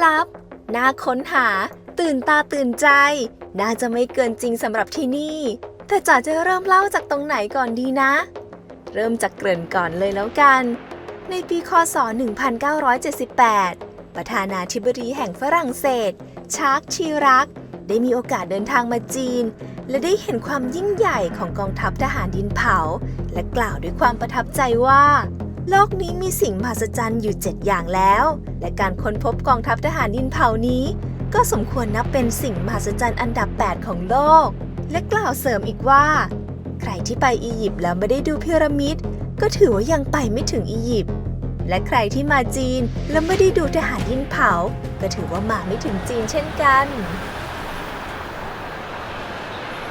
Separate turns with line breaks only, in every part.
ลับน่าค้นหาตื่นตาตื่นใจน่าจะไม่เกินจริงสำหรับที่นี่แต่จ๋าจะเริ่มเล่าจากตรงไหนก่อนดีนะ เริ่มจากเกริ่นก่อนเลยแล้วกันในปีค.ศ. 1978 ประธานาธิบดีแห่งฝรั่งเศสชาร์กชีรักได้มีโอกาสเดินทางมาจีนและได้เห็นความยิ่งใหญ่ของกองทัพทหารดินเผาและกล่าวด้วยความประทับใจว่าโลกนี้มีสิ่งมหัศจรรย์อยู่7อย่างแล้วและการค้นพบกองทัพทหารดินเผานี้ก็สมควรนับเป็นสิ่งมหัศจรรย์อันดับ8ของโลกและกล่าวเสริมอีกว่าใครที่ไปอียิปต์แล้วไม่ได้ดูพีระมิดก็ถือว่ายังไปไม่ถึงอียิปต์และใครที่มาจีนแล้วไม่ได้ดูทหารดินเผาก็ถือว่ามาไม่ถึงจีนเช่นกัน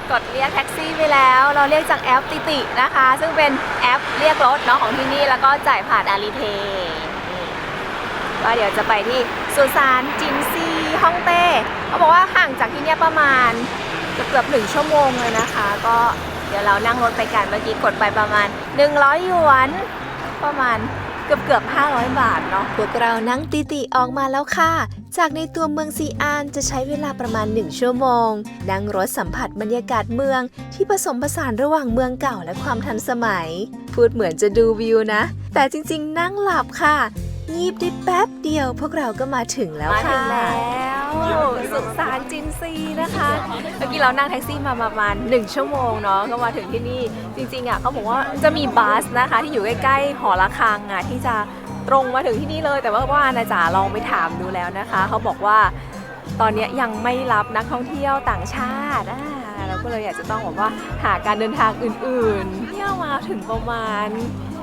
กดเรียกแท็กซี่ไปแล้วเราเรียกจากแอปติตินะคะซึ่งเป็นแอปเรียกรถเนาะของที่นี่แล้วก็จ่ายผ่านอาลีเพย์ว่าเดี๋ยวจะไปที่สุสานจินซีฮ่องเต้เขาบอกว่าห่างจากที่นี่ประมาณเกือบ1 ชั่วโมงเลยนะคะก็เดี๋ยวเรานั่งรถไปกันเมื่อกี้กดไปประมาณ100 หยวนประมาณเกือบ500 บาทเนาะพวกเรานั่งติติออกมาแล้วค่ะจากในตัวเมืองซีอานจะใช้เวลาประมาณ1 ชั่วโมงนั่งรถสัมผัสบรรยากาศเมืองที่ผสมผสานระหว่างเมืองเก่าและความทันสมัยพูดเหมือนจะดูวิวนะแต่จริงๆนั่งหลับค่ะงีบได้แป๊บเดียวพวกเราก็มาถึงแล้วค่ะมาถึงแล้วสุสานจินซีนะคะเมื่อกี้เรานั่งแท็กซี่มาประมาณ1 ชั่วโมงเนาะก็มาถึงที่นี่จริงๆอ่ะเขาบอกว่าจะมีบัสนะคะที่อยู่ใกล้ๆหอระฆังอ่ะที่จะตรงมาถึงที่นี่เลยแต่ว่านาจ๋าลองไปถามดูแล้วนะคะเขาบอกว่าตอนนี้ยังไม่รับนักท่องเที่ยวต่างชาติเราก็เลยอยากจะต้องบอกว่าหาการเดินทางอื่นๆที่มาถึงประมาณ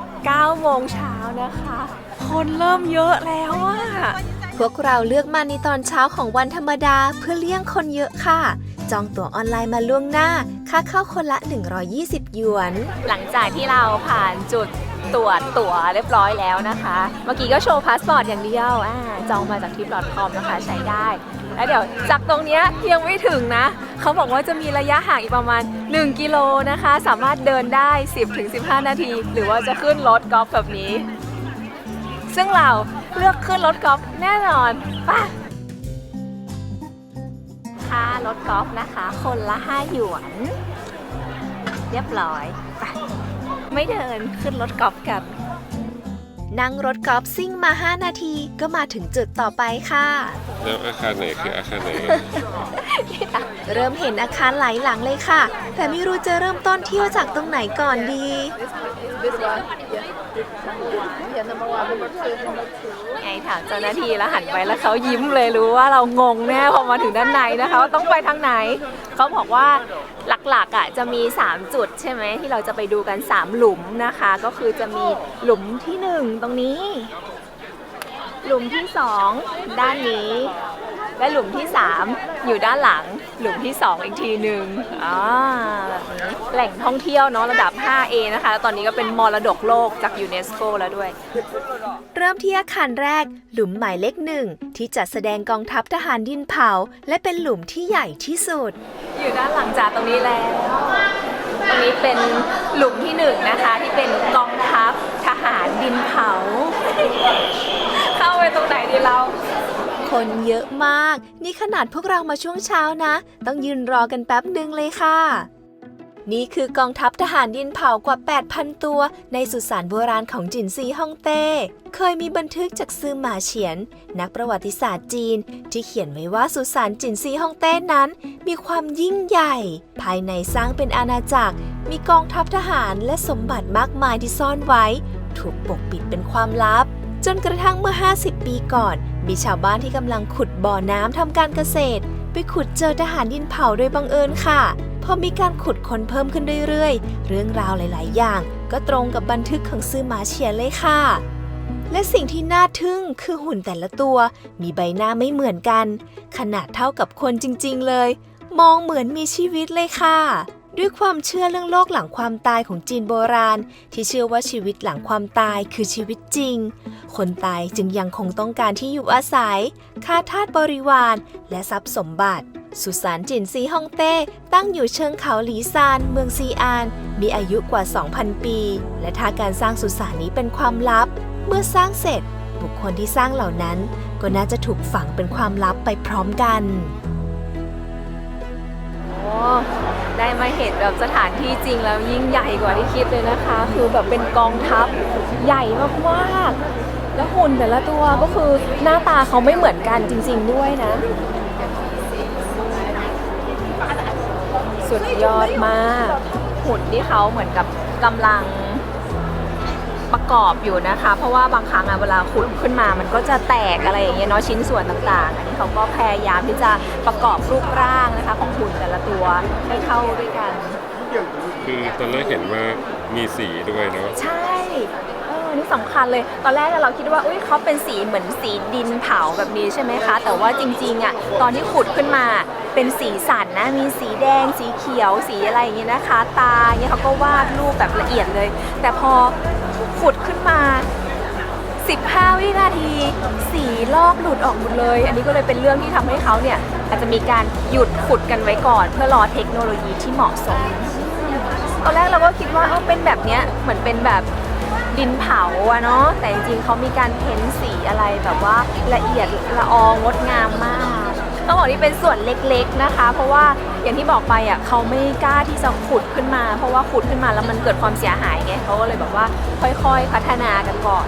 9 โมงเช้านะคะคนเริ่มเยอะแล้วอะพวกเราเลือกมาในตอนเช้าของวันธรรมดาเพื่อเลี่ยงคนเยอะค่ะจองตั๋วออนไลน์มาล่วงหน้าค่าเข้าคนละ120 หยวนหลังจากที่เราผ่านจุดตรวจตั๋วเรียบร้อยแล้วนะคะเมื่อกี้ก็โชว์พาสปอร์ตอย่างเดียวจองมาจากtrip.comนะคะใช้ได้แล้วเดี๋ยวจากตรงนี้ยังไม่ถึงนะเขาบอกว่าจะมีระยะห่างอีกประมาณ1 กิโลนะคะสามารถเดินได้ 10-15 นาทีหรือว่าจะขึ้นรถกอล์ฟแบบนี้ซึ่งเราเลือกขึ้นรถกอล์ฟแน่นอนป่ะค่ารถกอล์ฟนะคะคนละ5 หยวนเรียบร้อยป่ะไม่เดินขึ้นรถกอล์ฟกันนั่งรถกอล์ฟซิ่งมา5 นาทีก็มาถึงจุดต่อไปค่ะ
แล้วอาคารไหนคืออาคารไหน
เริ่มเห็นอาคารหลายหลังเลยค่ะแต่ไม่รู้จะเริ่มต้นเที่ยวจากตรงไหนก่อนดีไงถามเจ้าหน้าที่แล้วหันไปแล้วเขายิ้มเลยรู้ว่าเรางงแน่พอมาถึงด้านในนะคะว่าต้องไปทางไหนเขาบอกว่าหลักๆจะมี3 จุดใช่ไหมที่เราจะไปดูกัน3 หลุมนะคะก็คือจะมีหลุมที่1ตรงนี้หลุมที่2ด้านนี้และหลุมที่3อยู่ด้านหลังหลุมที่2อีกทีหนึ่งแบบนี้แหล่งท่องเที่ยวเนาะระดับ 5A นะคะแล้วตอนนี้ก็เป็นมรดกโลกจากยูเนสโกแล้วด้วยเริ่มที่อาคารแรกหลุมหมายเลข1ที่จัดแสดงกองทัพทหารดินเผาและเป็นหลุมที่ใหญ่ที่สุดอยู่ด้านหลังจากตรงนี้แล้วตรงนี้เป็นหลุมที่1นะคะที่เป็นกองทัพทหารดินเผาเข้าไปตรงไหนดีเราคนเยอะมากนี่ขนาดพวกเรามาช่วงเช้านะต้องยืนรอกันแป๊บนึงเลยค่ะนี่คือกองทัพทหารดินเผากว่า 8,000 ตัวในสุสานโบราณของจินซีฮ่องเต้เคยมีบันทึกจากซือหมาเฉียนนักประวัติศาสตร์จีนที่เขียนไว้ว่าสุสานจินซีฮ่องเต้นั้นมีความยิ่งใหญ่ภายในสร้างเป็นอาณาจักรมีกองทัพทหารและสมบัติมากมายที่ซ่อนไว้ถูกปกปิดเป็นความลับจนกระทั่งเมื่อ50 ปีก่อนมีชาวบ้านที่กำลังขุดบ่อน้ำทำการเกษตรไปขุดเจอทหารดินเผาโดยบังเอิญค่ะพอมีการขุดค้นเพิ่มขึ้นเรื่อยๆเรื่องราวหลายๆอย่างก็ตรงกับบันทึกของซือหมาเฉียนเลยค่ะและสิ่งที่น่าทึ่งคือหุ่นแต่ละตัวมีใบหน้าไม่เหมือนกันขนาดเท่ากับคนจริงๆเลยมองเหมือนมีชีวิตเลยค่ะด้วยความเชื่อเรื่องโลกหลังความตายของจีนโบราณที่เชื่อว่าชีวิตหลังความตายคือชีวิตจริงคนตายจึงยังคงต้องการที่อยู่อาศัยค่าทาสบริวารและทรัพย์สมบัติสุสานจินซีฮ่องเต้ตั้งอยู่เชิงเขาหลีซานเมืองซีอานมีอายุกว่า 2,000 ปีและถ้าการสร้างสุสานนี้เป็นความลับเมื่อสร้างเสร็จบุค
คนที่สร้างเหล่านั้น ก็น่าจะถูกฝังเป็นความลับไปพร้อมกัน
โอ้ได้มาเห็นแบบสถานที่จริงแล้วยิ่งใหญ่กว่าที่คิดเลยนะคะ คือแบบเป็นกองทัพใหญ่มากๆแล้วหุ่นแต่ละตัวก็คือหน้าตาเขาไม่เหมือนกันจริงๆด้วยนะ สุดยอดมากหุ่นที่เขาเหมือนกับกำลังประกอบอยู่นะคะ เพราะว่าบางครั้งเวลาขุดขึ้นมามันก็จะแตกอะไรอย่างเงี้ยเนาะชิ้นส่วนต่างๆอันนี้เขาก็พยายามที่จะประกอบรูปร่างนะคะของหุ่นแต่ละตัวให้เข้าด้วยกัน
คือตอนแรกเห็นว่ามีสีด้วยเนาะ
ใช่นี่สำคัญเลย ตอนแรกเราคิดว่าอุ้ยเขาเป็นสีเหมือนสีดินเผาแบบนี้ใช่ไหมคะ แต่ว่าจริงๆตอนที่ขุดขึ้นมาเป็นสีสันนะ มีสีแดง สีเขียว สีอะไรอย่างเงี้ยนะคะ ตาเนี่ยเขาก็วาดรูปแบบละเอียดเลย แต่พอขุดขึ้นมา 15 วินาที สีลอกหลุดออกหมดเลย อันนี้ก็เลยเป็นเรื่องที่ทำให้เขาเนี่ยอาจจะมีการหยุดขุดกันไว้ก่อน เพื่อรอเทคโนโลยีที่เหมาะสม ตอนแรกเราก็คิดว่าเป็นแบบเนี้ยเหมือนเป็นแบบดินเผาอะเนาะแต่จริงๆเขามีการเพ้นสีอะไรแบบว่าละเอียดละอองดงามมากต้องบอกที่เป็นส่วนเล็กๆนะคะ เพราะว่าอย่างที่บอกไปเขาไม่กล้าที่จะขุดขึ้นมา เพราะว่าขุดขึ้นมาแล้วมันเกิดความเสียหายไงเขาก็เลยแบบว่าค่อยๆพัฒนากันก่อน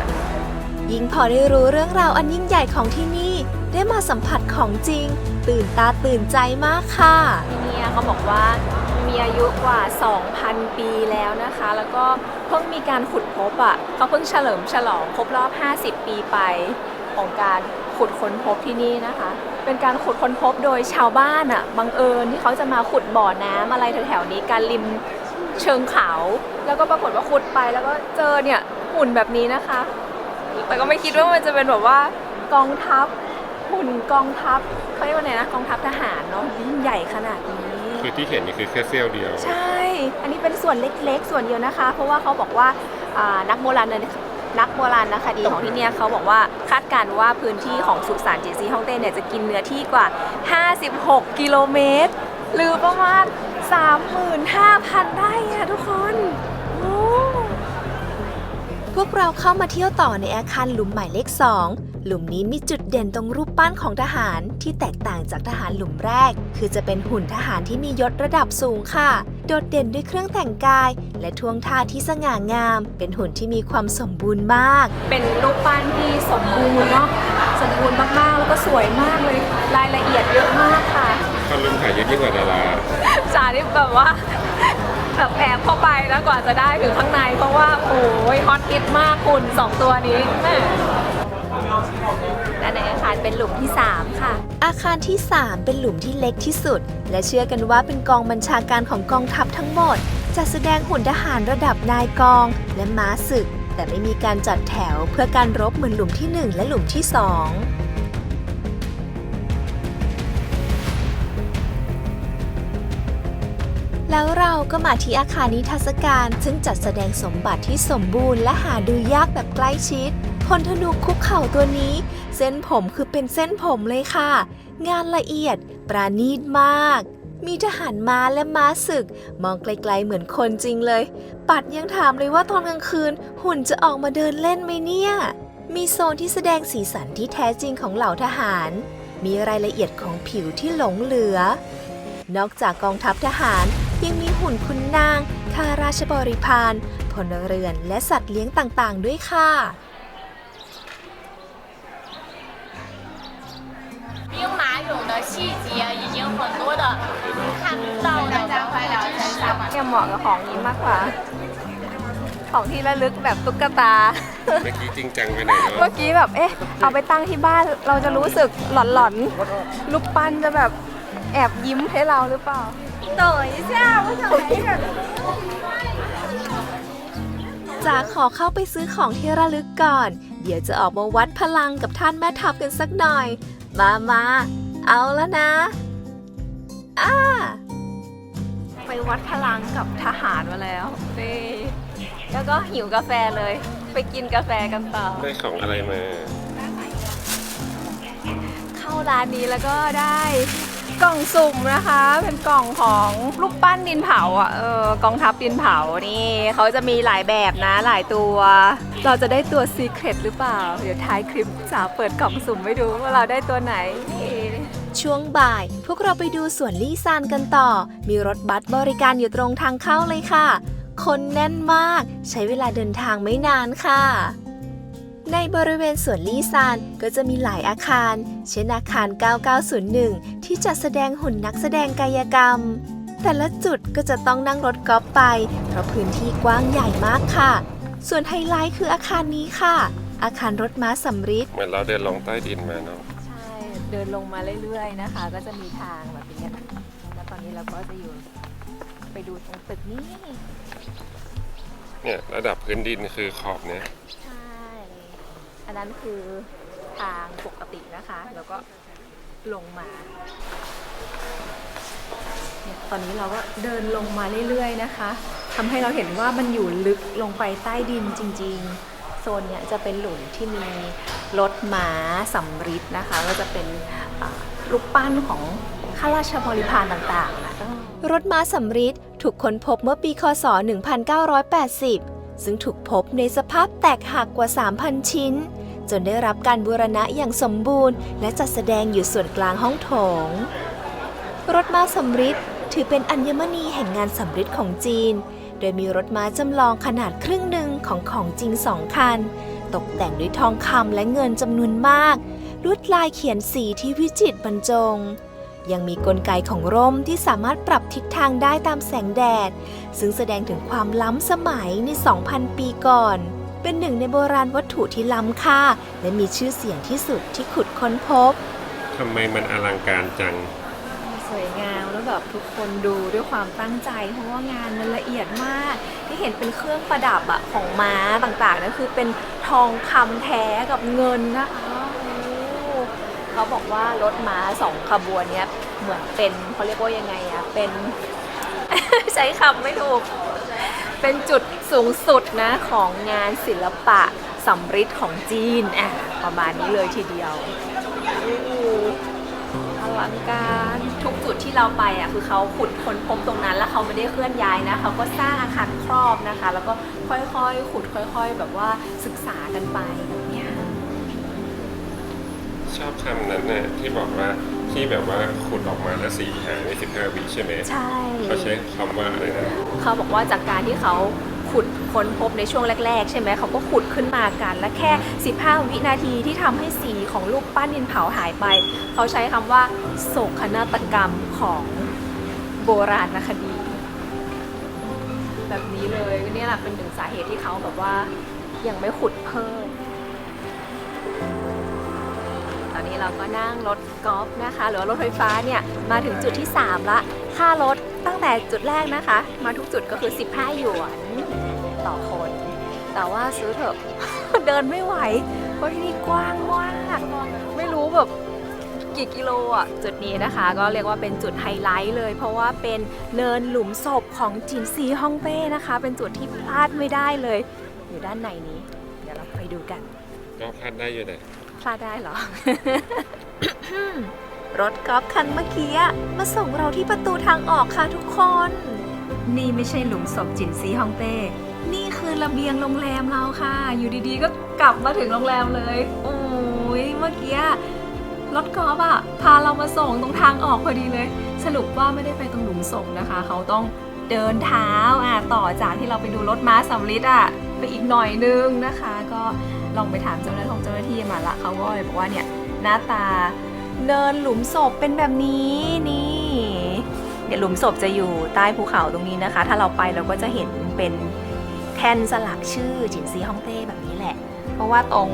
ยิ่งพอได้รู้เรื่องราวอันยิ่งใหญ่ของที่นี่ ได้มาสัมผัสของจริง ตื่นตาตื่นใจมากค่ะ
ที่นี่เขาบอกว่ามีอายุกว่า 2,000 ปีแล้วนะคะ แล้วก็เพิ่งมีการขุดพบเขาเพิ่งเฉลิมฉลองครบรอบ 50 ปีไปของการขุดค้นพบที่นี่นะคะ เป็นการขุดค้นพบโดยชาวบ้านบังเอิญที่เขาจะมาขุดบ่อน้ำอะไรแถวๆนี้การริมเชิงเขาแล้วก็ปรากฏว่าขุดไปแล้วก็เจอเนี่ยหุ่นแบบนี้นะคะ แต่ก็ไม่คิดว่ามันจะเป็นแบบว่ากองทัพหุ่นกองทัพเขาเรียกว่าไงนะกองทัพทหารเนาะยิ่งใหญ่ขนาดนี้
คือที่เห็นนี่คือแค่เสี้ยวเดียว
ใช่ อันนี้เป็นส่วนเล็กๆ ส่วนเดียวนะคะ เพราะว่าเขาบอกว่านักโบราณคดีของที่เนี่ยเขาบอกว่าคาดการณ์ว่าพื้นที่ของสุสานเจซีฮ่องเต้เนี่ยจะกินเนื้อที่กว่า 56 กิโลเมตร หรือประมาณ 35,000 ไร่ทุกคนโอ้
พวกเราเข้ามาเที่ยวต่อในอาคารหลุมหมายเลข 2 หลุมนี้มีจุดเด่นตรงรูปปั้นของทหารที่แตกต่างจากทหารหลุมแรก คือจะเป็นหุ่นทหารที่มียศระดับสูงค่ะ โดดเด่นด้วยเครื่องแต่งกาย และท่วงท่าที่สง่างาม เป็นหุ่นที่มีความสมบูรณ์มาก
เป็นรูปปั้นที่สมบูรณ์เนาะ สมบูรณ์มากๆ แล้วก็สวยมากเลย รายละเอียดเยอะมากค่ะ
คนลุมถ่ายเยอะยิ่งกว่าดารา
จานี่แบบว่าแบบแอบเข้าไปแล้วกว่าจะได้ถึงข้างในเพราะว่าโอ้ยฮอตฮิตมากคุณ2ตัวนี้แม่และในอาคารเป็นหลุมที่ 3 ค่ะ
อาคารที่ 3 เป็นหลุมที่เล็กที่สุด และเชื่อกันว่าเป็นกองบัญชาการของกองทัพทั้งหมดจัดแสดงหุ่นทหารระดับนายกองและม้าศึก แต่ไม่มีการจัดแถวเพื่อการรบเหมือนหลุมที่ 1 และหลุมที่ 2 แล้วเราก็มาที่อาคารนิทรรศการซึ่งจัดแสดงสมบัติที่สมบูรณ์และหาดูยากแบบใกล้ชิดพลธนูคุกเข่าตัวนี้ เส้นผมคือเป็นเส้นผมเลยค่ะ งานละเอียดปราณีตมาก มีทหารม้าและม้าศึก มองไกลๆเหมือนคนจริงเลย ปัดยังถามเลยว่าตอนกลางคืน หุ่นจะออกมาเดินเล่นไหมเนี่ย มีโซนที่แสดงสีสันที่แท้จริงของเหล่าทหาร มีรายละเอียดของผิวที่หลงเหลือ นอกจากกองทัพทหารยังมีหุ่นขุนนางข้าราชบริพารพลเรือนและสัตว์เลี้ยงต่างๆด้วยค่ะ
兵马俑的细节已经很多的看到的，
เนี่ยเหมาะกับของนี้มากกว่า ของที่ระลึกแบบตุ๊กตา
เมื่อกี้จริงจังไปไหน
เมื่
เนาะ
อกี้แบบเอาไปตั้งที่บ้านเราจะรู้สึกหลอนๆรูปปั้นจะแบบแอบยิ้มให้เราหรือเปล่า等一下我想来一个
จ๋าขอเข้าไปซื้อของที่ระลึกก่อน เดี๋ยวจะออกมาวัดพลังกับท่านแม่ทัพกันสักหน่อย มาเอาแล้วนะ
ไปวัดพลังกับทหารมาแล้วนี่แล้วก็หิวกาแฟเลย ไปกินกาแฟกันต่อ
ได้ของอะไรมา
เข้าร้านนี้แล้วก็ได้ กล่องสุ่มนะคะเป็นกล่องของรูปปั้นดินเผาอ่ะกองทัพดินเผานี่เขาจะมีหลายแบบนะหลายตัว เราจะได้ตัวซีเครตหรือเปล่าเดี๋ยวท้ายคลิปสาวเปิดกล่องสุ่มให้ดูว่าเราได้ตัวไหนนี่
ช่วงบ่ายพวกเราไปดูสวนลี่ซานกันต่อ มีรถบัสบริการอยู่ตรงทางเข้าเลยค่ะ คนแน่นมากใช้เวลาเดินทางไม่นานค่ะ ในบริเวณสวนลี่ซานก็จะมีหลายอาคาร เช่นอาคาร 9901 ที่จัดแสดงหุ่นนักแสดงกายกรรม แต่ละจุดก็จะต้องนั่งรถกอล์ฟไป เพราะพื้นที่กว้างใหญ่มากค่ะ ส่วนไฮไลท์คืออาคารนี้ค่ะ อาคารรถม้าสำริด
เหมือนเราเดินลงใต้ดินมาเนาะ
ใช่เดินลงมาเรื่อยๆนะคะ ก็จะมีทางแบบนี้แล้วตอนนี้เราก็จะอยู่ไปดูตรงตึกนี้
เนี่ยระดับพื้นดินคือขอบเนี้ย
ใช่อันนั้นคือทางปกตินะคะ แล้วก็ลงมาเนี่ยตอนนี้เราก็เดินลงมาเรื่อยๆนะคะทำให้เราเห็นว่ามันอยู่ลึกลงไปใต้ดินจริงๆโซนเนี่ยจะเป็นหลุมที่มีรถม้าสำริดนะคะก็จะเป็นรูปปั้นของข้าราชบริพารต่างๆนะ
รถม้าสำริดถูกค้นพบเมื่อปีคศ 1980 ซึ่งถูกพบในสภาพแตกหักกว่า 3,000 ชิ้น จนได้รับการบูรณะอย่างสมบูรณ์และจัดแสดงอยู่ส่วนกลางห้องโถง รถม้าสำริดถือเป็นอัญมณีแห่งงานสำริดของจีน โดยมีรถม้าจำลองขนาดครึ่งหนึ่งของจริง2 คัน ตกแต่งด้วยทองคำและเงินจำนวนมาก ลวดลายเขียนสีที่วิจิตรบรรจง ยังมีกลไกของร่มที่สามารถปรับทิศทางได้ตามแสงแดด ซึ่งแสดงถึงความล้ำสมัยใน 2,000 ปีก่อน เป็นหนึ่งในโบราณวัตถุที่ล้ำค่าและมีชื่อเสียงที่สุดที่ขุดค้นพบ
ทำไมมันอลังการจัง
สวยงามแล้วแบบทุกคนดูด้วยความตั้งใจเพราะว่างานมันละเอียดมากที่เห็นเป็นเครื่องประดับอะของม้าต่างๆนั่นคือเป็นทองคำแท้กับเงินนะคะเขาบอกว่ารถม้า2 ขบวนเนี้ยเหมือนเป็นเขาเรียกว่ายังไงอะเป็น ใช้คำไม่ถูกเป็นจุดสูงสุดนะของงานศิลปะสำริดของจีนประมาณนี้เลยทีเดียวอลังการทุกจุดที่เราไปคือเขาขุดค้นพบตรงนั้นแล้วเขาไม่ได้เคลื่อนย้ายนะเขาก็สร้างอาคารครอบนะคะแล้วก็ค่อยๆขุดค่อยๆแบบว่าศึกษากันไปแบบเนี้ย
ชอบคำนั้นน่ะที่บอกว่าที่แบบว่าขุดออกมาแล้วสีหายใน15 วิใช่ไหม
ใช่
เขาใช้คำว่าอะไรนะ
เขาบอกว่าจากการที่เขาขุดค้นพบในช่วงแรกๆใช่ไหมเขาก็ขุดขึ้นมากันและแค่15 วินาทีที่ทำให้สีของรูปปั้นดินเผาหายไปเขาใช้คำว่าโศกนาฏกรรมของโบราณคดี แบบนี้เลยนี่แหละเป็นหนึ่งสาเหตุที่เขาแบบว่ายังไม่ขุดเพิ่มตอนนี้เราก็นั่งรถกอล์ฟนะคะหรือว่ารถไฟฟ้าเนี่ยมาถึงจุดที่3ละค่ารถตั้งแต่จุดแรกนะคะมาทุกจุดก็คือ15 หยวนต่อคนแต่ว่าซื้อเถอะ เดินไม่ไหวเพราะที่นี่กว้างมากไม่รู้แบบกี่กิโลอ่ะจุดนี้นะคะก็เรียกว่าเป็นจุดไฮไลท์เลยเพราะว่าเป็นเนินหลุมศพของจินซีฮ่องเต้นะคะเป็นจุดที่พลาดไม่ได้เลยอยู่ด้านในนี้เดี๋ยวเราไปดูกัน
ก็พลาดได้อยู่เลย
พลาดได้เหรอ
รถกอล์ฟคันเมื่อกี้มาส่งเราที่ประตูทางออกค่ะทุกคน
นี่ไม่ใช่หลุมศพจินซีฮ่องเต้ นี่คือระเบียงโรงแรมเราค่ะ อยู่ดีๆก็กลับมาถึงโรงแรมเลย โอ้ยเมื่อกี้รถกอล์ฟพาเรามาส่งตรงทางออกพอดีเลย สรุปว่าไม่ได้ไปตรงหลุมศพนะคะ เขาต้องเดินเท้าต่อจากที่เราไปดูรถม้าสำริดไปอีกหน่อยนึงนะคะ ก็ลองไปถามเจ้าหน้าที่มาละเขาก็เลยบอกว่าเนี่ยหน้าตาเนินหลุมศพเป็นแบบนี้นี่เดี๋ยวหลุมศพจะอยู่ใต้ภูเขาตรงนี้นะคะ ถ้าเราไปเราก็จะเห็นเป็นแท่นสลักชื่อจินซีฮ่องเต้แบบนี้แหละเพราะว่าตรง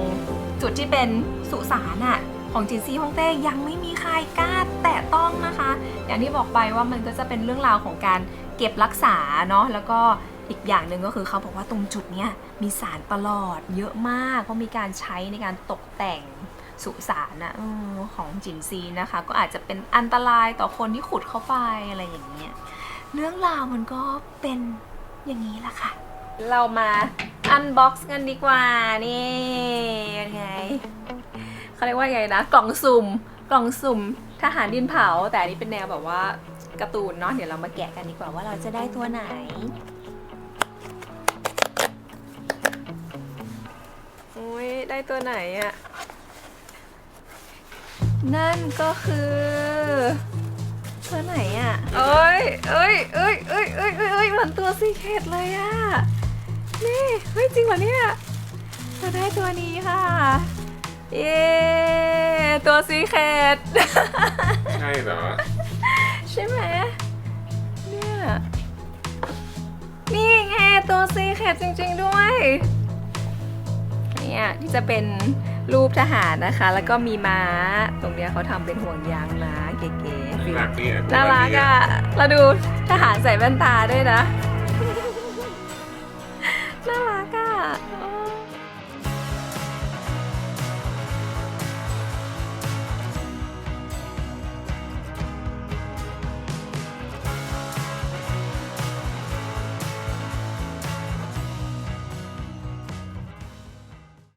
จุดที่เป็นสุสานของจินซีฮ่องเต้ยังไม่มีใครกล้าแตะต้องนะคะ อย่างที่บอกไปว่ามันก็จะเป็นเรื่องราวของการเก็บรักษาเนาะแล้วก็อีกอย่างหนึ่งก็คือเขาบอกว่าตรงจุดเนี้ยมีสารประหลอดเยอะมากเพราะมีการใช้ในการตกแต่งสุสานของจินซีนะคะก็อาจจะเป็นอันตรายต่อคนที่ขุดเข้าไปอะไรอย่างเงี้ยเรื่องราวมันก็เป็นอย่างนี้ละค่ะเรามาอันบ็อกซ์กันดีกว่านี่ยังไงเขาเรียกว่าไงนะกล่องสุ่ม กล่องสุ่มทหารดินเผา แต่อันนี้เป็นแนวแบบว่าการ์ตูนเนาะเดี๋ยวเรามาแกะกันดีกว่าว่าเราจะได้ตัวไหนโอ้ยได้ตัวไหนอะนั่นก็คือตัวไหนอะเอ้ยเหมือนตัวซีเคร็ตเลยอะนี่เฮ้ยจริงเหรอเนี่ยเราได้ตัวนี้ค่ะเย้ตัวซีเคร็ต
ใช่เหรอ
ใช่ไหมเนี่ยนี่ไงตัวซีเคร็ตจริงๆด้วยเนี่ยที่จะเป็นรูปทหารนะคะ แล้วก็มีม้าตรงเนี้ยเขาทำเป็นห่วงยางม้าเก๋ๆ
น่ารักเนี่ย
น่ารักอ่ะเราดูทหารใส่แว่นตาด้วยนะ